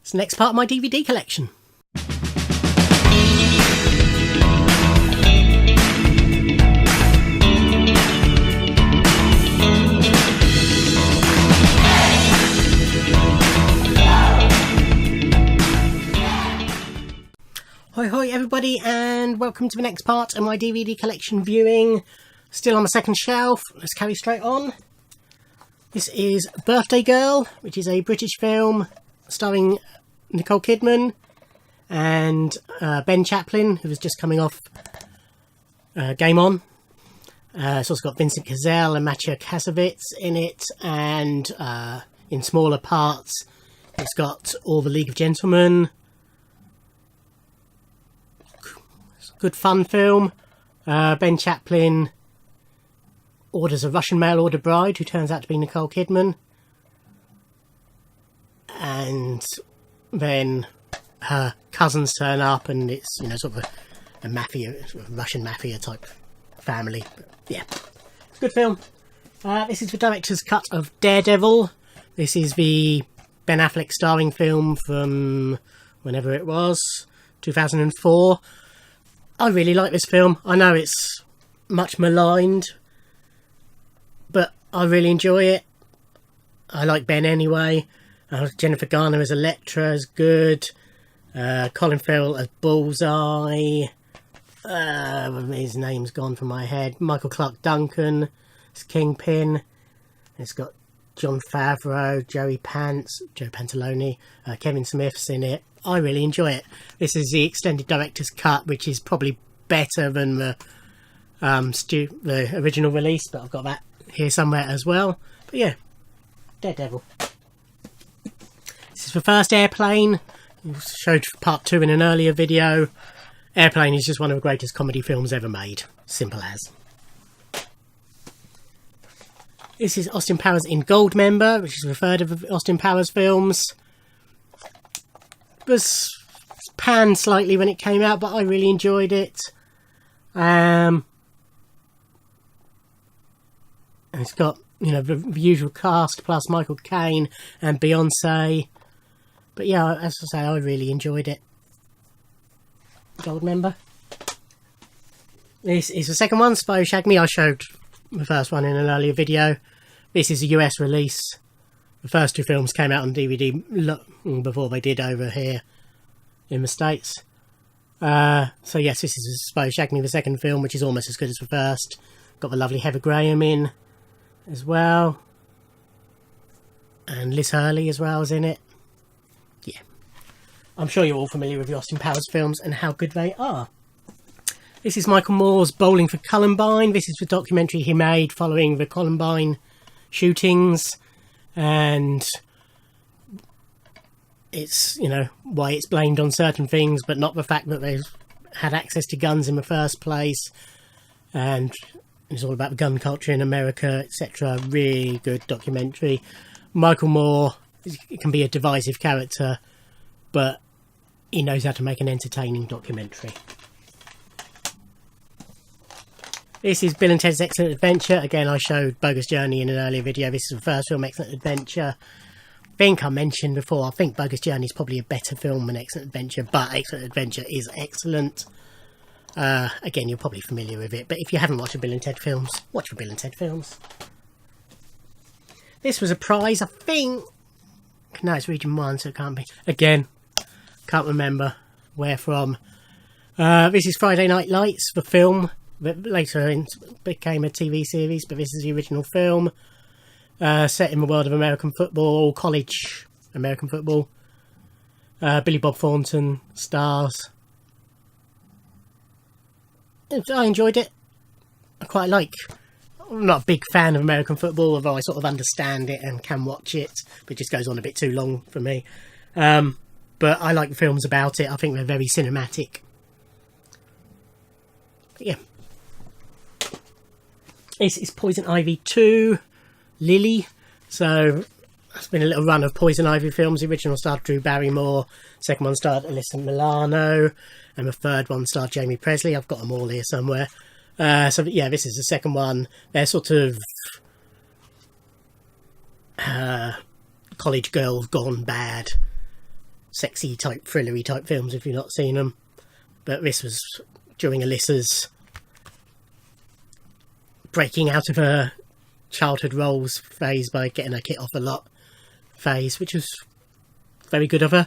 It's the next part of my DVD collection. Hoi hoi everybody, and welcome to the next part of my DVD collection viewing. Still on my second shelf. Let's carry straight on. This is Birthday Girl, which is a British film starring Nicole Kidman and Ben Chaplin, who was just coming off Game On. It's also got Vincent Cassel and Maciej Kasowitz in it, and in smaller parts it's got All the League of Gentlemen. It's a good fun film. Ben Chaplin orders a Russian mail-order bride who turns out to be Nicole Kidman, and then her cousins turn up, and it's, you know, sort of a mafia, sort of Russian mafia type family. But yeah, it's a good film. This is the director's cut of Daredevil. This is the Ben Affleck starring film from whenever it was, 2004. I really like this film. I know it's much maligned, but I really enjoy it. I like Ben anyway. Jennifer Garner as Elektra is good. Colin Farrell as Bullseye. His name's gone from my head. Michael Clarke Duncan as Kingpin. It's got Jon Favreau, Joe Pantalone, Kevin Smith's in it. I really enjoy it. This is the extended director's cut, which is probably better than the original release, but I've got that here somewhere as well. But yeah, Daredevil. This is the first Airplane. I showed part 2 in an earlier video. Airplane is just one of the greatest comedy films ever made. Simple as. This is Austin Powers in Goldmember, which is the third of the Austin Powers films. It was panned slightly when it came out, but I really enjoyed it. And it's got, you know, the usual cast plus Michael Caine and Beyonce. But yeah, as I say, I really enjoyed it. Goldmember. This is the second one, Spy Shag Me. I showed the first one in an earlier video. This is a US release. The first 2 films came out on DVD before they did over here in the States. So yes, this is Spy Shag Me, the second film, which is almost as good as the first. Got the lovely Heather Graham in as well. And Liz Hurley as well is in it. Yeah. I'm sure you're all familiar with the Austin Powers films and how good they are. This is Michael Moore's Bowling for Columbine. This is the documentary he made following the Columbine shootings. And it's, you know, why it's blamed on certain things, but not the fact that they had access to guns in the first place. And it's all about the gun culture in America, etc. Really good documentary. Michael Moore can be a divisive character, but he knows how to make an entertaining documentary. This is Bill and Ted's Excellent Adventure. Again, I showed Bogus Journey in an earlier video. This is the first film, Excellent Adventure. I think I mentioned before, I think Bogus Journey is probably a better film than Excellent Adventure, but Excellent Adventure is excellent. Again, you're probably familiar with it, but if you haven't watched the Bill and Ted films, watch the Bill and Ted films. This was a prize, I think. No, it's region 1, so it can't be. Again, can't remember where from. This is Friday Night Lights, the film that later became a TV series, but this is the original film. Set in the world of American football, college American football. Billy Bob Thornton stars. I enjoyed it. I quite like. I'm not a big fan of American football, although I sort of understand it and can watch it, but it just goes on a bit too long for me. But I like the films about it. I think they're very cinematic. But yeah. This is Poison Ivy 2, Lily. So it's been a little run of Poison Ivy films. The original starred Drew Barrymore, second one starred Alyssa Milano, and the third one starred Jamie Presley. I've got them all here somewhere. So yeah, this is the second one. They're sort of college girls gone bad sexy type, thrillery type films if you've not seen them. But this was during Alyssa's breaking out of her childhood roles phase by getting her kit off a lot phase, which was very good of her.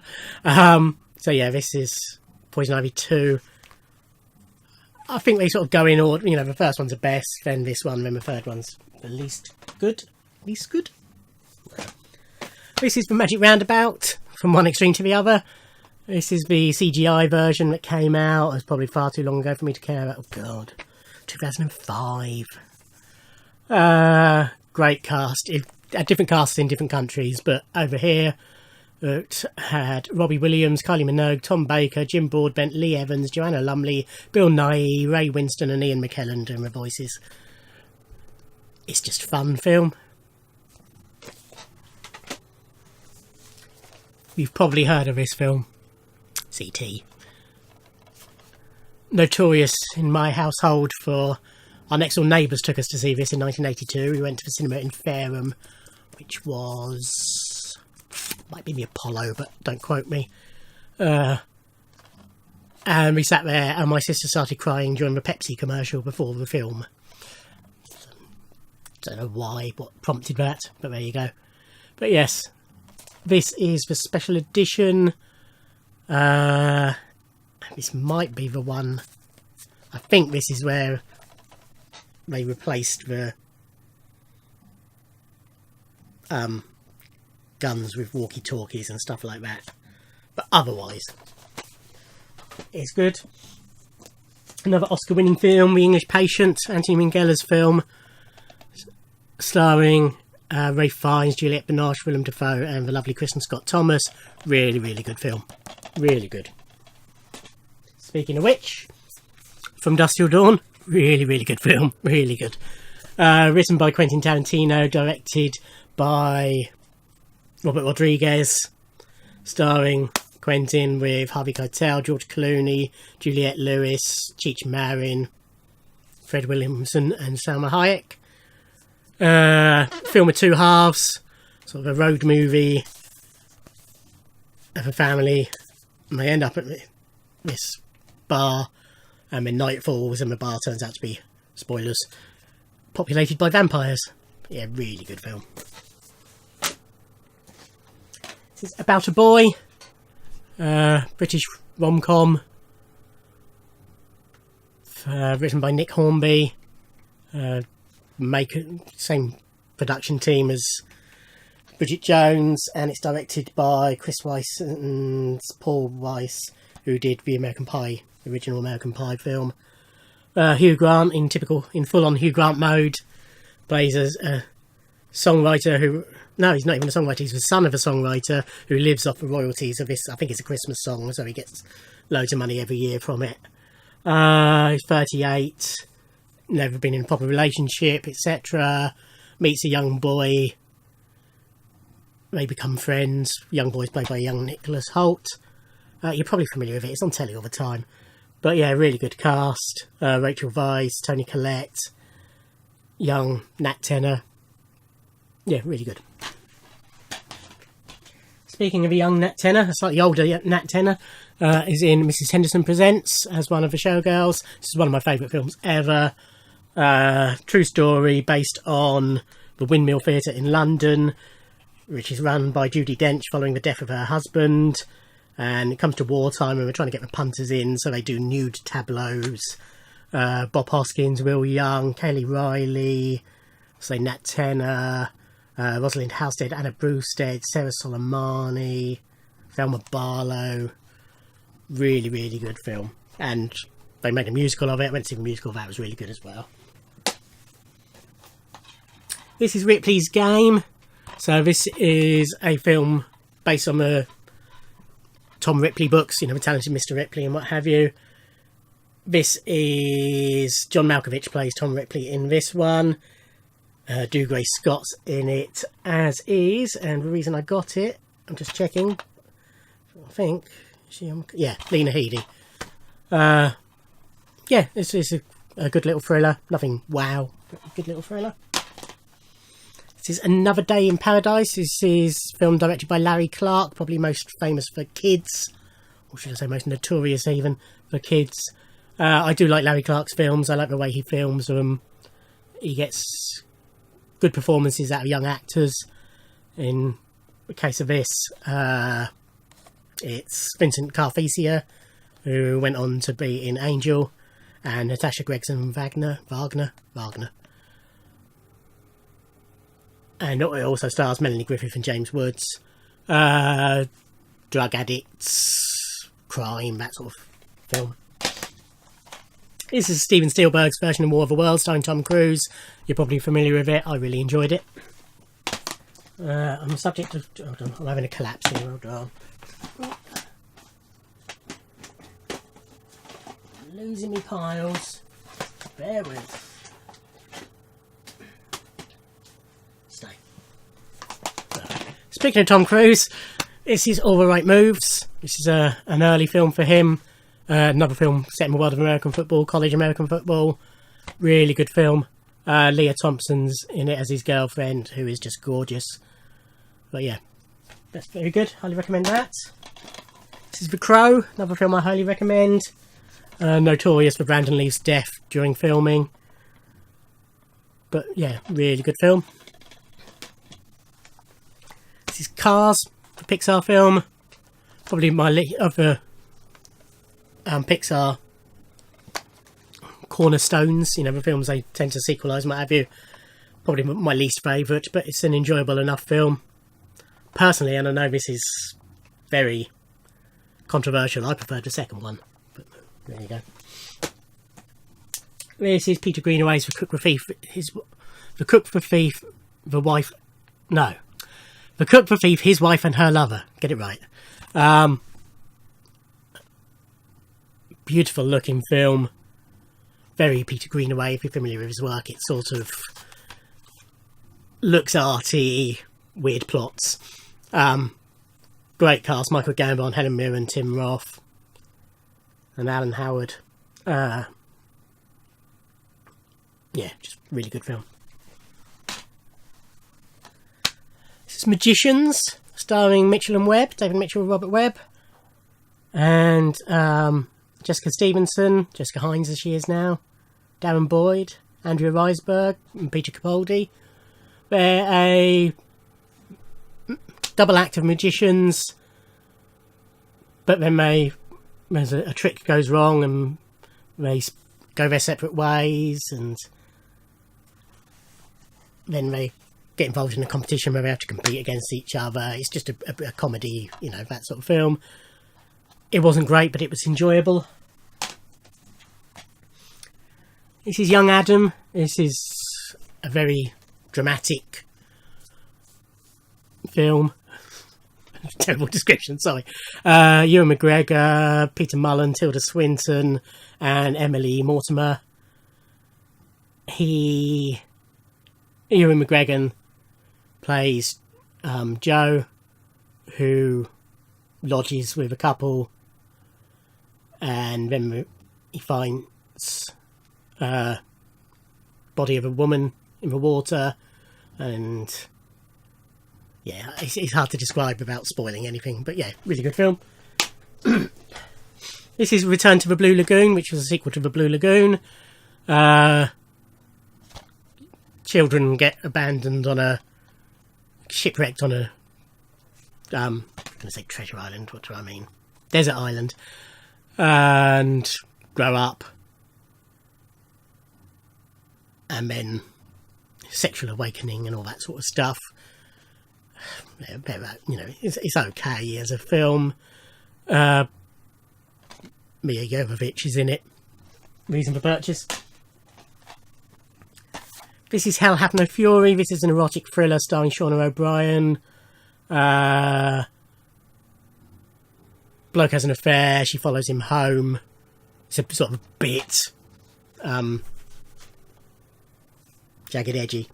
So yeah, this is Poison Ivy 2. I think they sort of go in order, you know, the first one's the best, then this one, then the third one's the least good. Least good? This is the Magic Roundabout, from one extreme to the other. This is the CGI version that came out. It was probably far too long ago for me to care about. Oh god, 2005. Great cast. It had different casts in different countries, but over here it had Robbie Williams, Kylie Minogue, Tom Baker, Jim Broadbent, Lee Evans, Joanna Lumley, Bill Nighy, Ray Winston and Ian McKellen doing the voices. It's just a fun film. You've probably heard of this film. C.T. Notorious in my household for... Our next door neighbours took us to see this in 1982. We went to the cinema in Fareham, which was... might be the Apollo, but don't quote me. And we sat there and my sister started crying during the Pepsi commercial before the film. Don't know why, what prompted that, but there you go. But yes, this is the special edition. This might be the one. I think this is where they replaced the guns with walkie-talkies and stuff like that. But otherwise, it's good. Another Oscar-winning film, The English Patient, Anthony Minghella's film, starring Ralph Fiennes, Juliette Binoche, Willem Dafoe and the lovely Kristen Scott Thomas. Really, really good film. Really good. Speaking of which, From Dusk Till Dawn, really, really good film. Really good. Written by Quentin Tarantino, directed by Robert Rodriguez, starring Quentin with Harvey Keitel, George Clooney, Juliette Lewis, Cheech Marin, Fred Williamson and Salma Hayek. Film of two halves, sort of a road movie of a family, and they end up at this bar, and then night falls and the bar turns out to be, spoilers, populated by vampires. Yeah, really good film. This is about a boy, British rom-com, written by Nick Hornby, same production team as Bridget Jones, and it's directed by Chris Weiss and Paul Weiss, who did the American Pie, the original American Pie film. Hugh Grant in full-on Hugh Grant mode plays a songwriter who... No, he's not even a songwriter, he's the son of a songwriter who lives off the royalties of this. I think it's a Christmas song, so he gets loads of money every year from it. He's 38, never been in a proper relationship, etc. Meets a young boy. They become friends. Young boy's played by young Nicholas Hoult. You're probably familiar with it, it's on telly all the time. But yeah, really good cast. Rachel Weisz, Toni Collette, young Nat Tena. Yeah, really good. Speaking of a young Nat Tena, a slightly older Nat Tena, is in Mrs. Henderson Presents as one of the Showgirls. This is one of my favourite films ever. True story based on the Windmill Theatre in London, which is run by Judi Dench following the death of her husband. And it comes to wartime and we're trying to get the punters in, so they do nude tableaus. Bob Hoskins, Will Young, Kaylee Riley, Nat Tena, Rosalind Halstead, Anna Brewstead, Sarah Soleimani, Thelma Barlow. Really, really good film. And they made a musical of it. I went to see the musical of that. It was really good as well. This is Ripley's Game. So this is a film based on the Tom Ripley books, you know, the Talented Mr. Ripley and what have you. This is John Malkovich plays Tom Ripley in this one. Dougray Scott's in it as is, and the reason I got it, I'm just checking. I think yeah, Lena Headey. Yeah, it's a good little thriller. Nothing wow, but a good little thriller. This is Another Day in Paradise. This is a film directed by Larry Clark, probably most famous for kids, or should I say most notorious even for kids. I do like Larry Clark's films. I like the way he films them. He gets good performances out of young actors. In the case of this, it's Vincent Carfesia, who went on to be in Angel, and Natasha Gregson Wagner. And it also stars Melanie Griffith and James Woods. Drug addicts, crime, that sort of film. This is Steven Spielberg's version of War of the Worlds, starring Tom Cruise. You're probably familiar with it. I really enjoyed it. I'm subject to... Hold on, I'm having a collapse here. Hold on. Losing me piles. Bear with. Stay. Speaking of Tom Cruise, this is All the Right Moves. This is an early film for him. Another film set in the world of American football, college American football. Really good film. Leah Thompson's in it as his girlfriend, who is just gorgeous. But yeah, that's very good. Highly recommend that. This is The Crow, another film I highly recommend. Notorious for Brandon Lee's death during filming. But yeah, really good film. This is Cars, the Pixar film. Probably my of the Pixar cornerstones, you know, the films they tend to sequelise and what have you. Probably my least favourite, but it's an enjoyable enough film. Personally, and I know this is very controversial, I prefer the second one. But there you go. This is Peter Greenaway's The Cook for Thief. The Cook for Thief, the wife... No. The Cook for Thief, his wife and her lover. Get it right. Beautiful looking film. Very Peter Greenaway, if you're familiar with his work. It sort of looks arty, weird plots. Great cast. Michael Gambon, Helen Mirren, Tim Roth and Alan Howard. Yeah, just really good film. This is Magicians, starring Mitchell and Webb, David Mitchell, Robert Webb, and Jessica Stevenson, Jessica Hines as she is now, Darren Boyd, Andrea Riseborough, and Peter Capaldi. They're a double act of magicians, but then there's a trick goes wrong and they go their separate ways, and then they get involved in a competition where they have to compete against each other. It's just a comedy, you know, that sort of film. It wasn't great, but it was enjoyable. This is Young Adam. This is a very dramatic film. Terrible description, sorry. Ewan McGregor, Peter Mullen, Tilda Swinton, and Emily Mortimer. Ewan McGregor plays Joe, who lodges with a couple, and then he finds body of a woman in the water, and yeah, it's hard to describe without spoiling anything, but yeah, really good film. This is Return to the Blue Lagoon, which was a sequel to the Blue Lagoon. Children get abandoned on a shipwrecked on a I'm going to say treasure island, what do I mean? Desert island, and grow up, and then sexual awakening and all that sort of stuff. You know, it's okay as a film. Mia Jovovich is in it. Reason for purchase. This is Hell Hath No Fury. This is an erotic thriller starring Shauna O'Brien. Bloke has an affair. She follows him home. It's a sort of a bit jagged edgy.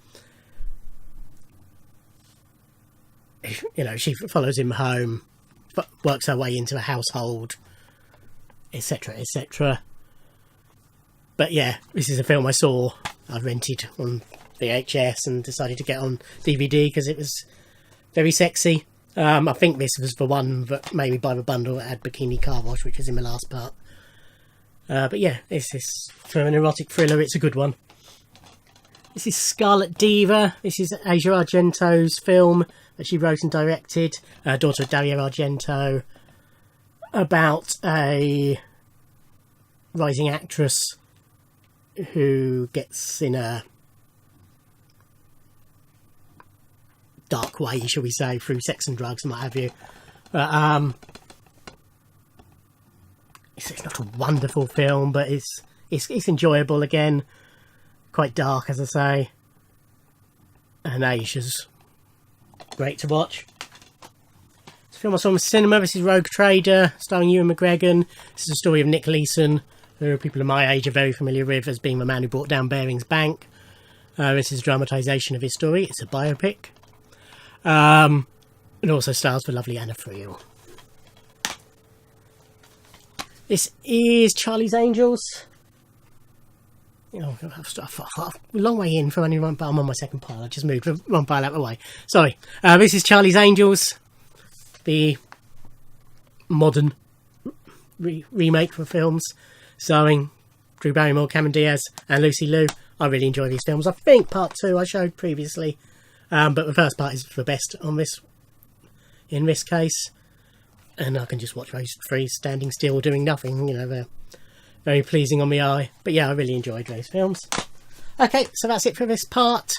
You know, she follows him home, works her way into a household, etc, etc. But yeah, this is a film I rented on VHS and decided to get on DVD because it was very sexy. I think this was the one that made me buy the bundle that had Bikini Car Wash, which is in the last part. But yeah, this is for an erotic thriller. It's a good one. This is Scarlett Diva. This is Asia Argento's film that she wrote and directed, daughter of Dario Argento, about a rising actress who gets in a dark way, shall we say, through sex and drugs and what have you. But it's not a wonderful film, but it's enjoyable again. Quite dark, as I say. And Asia's great to watch. It's a film I saw in the cinema. This is Rogue Trader, starring Ewan McGregor. This is the story of Nick Leeson, who people of my age are very familiar with as being the man who brought down Baring's Bank. This is a dramatisation of his story. It's a biopic. It also stars the lovely Anna Friel. This is Charlie's Angels. Oh, a long way in for only one, but I'm on my second pile. I just moved one pile out of the way. Sorry. This is Charlie's Angels, the modern remake for films, starring Drew Barrymore, Cameron Diaz, and Lucy Liu. I really enjoy these films. I think part 2 I showed previously, but the first part is the best on this. In this case, and I can just watch those three standing still, doing nothing. You know, they're very pleasing on the eye. But yeah, I really enjoyed those films. Okay, so that's it for this part.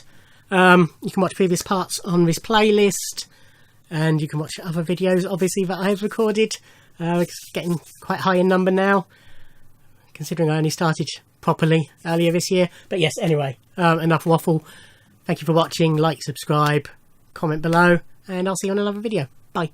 You can watch previous parts on this playlist, and you can watch other videos, obviously, that I've recorded. It's getting quite high in number now, considering I only started properly earlier this year. But yes, anyway, enough waffle. Thank you for watching. Like, subscribe, comment below, and I'll see you on another video. Bye.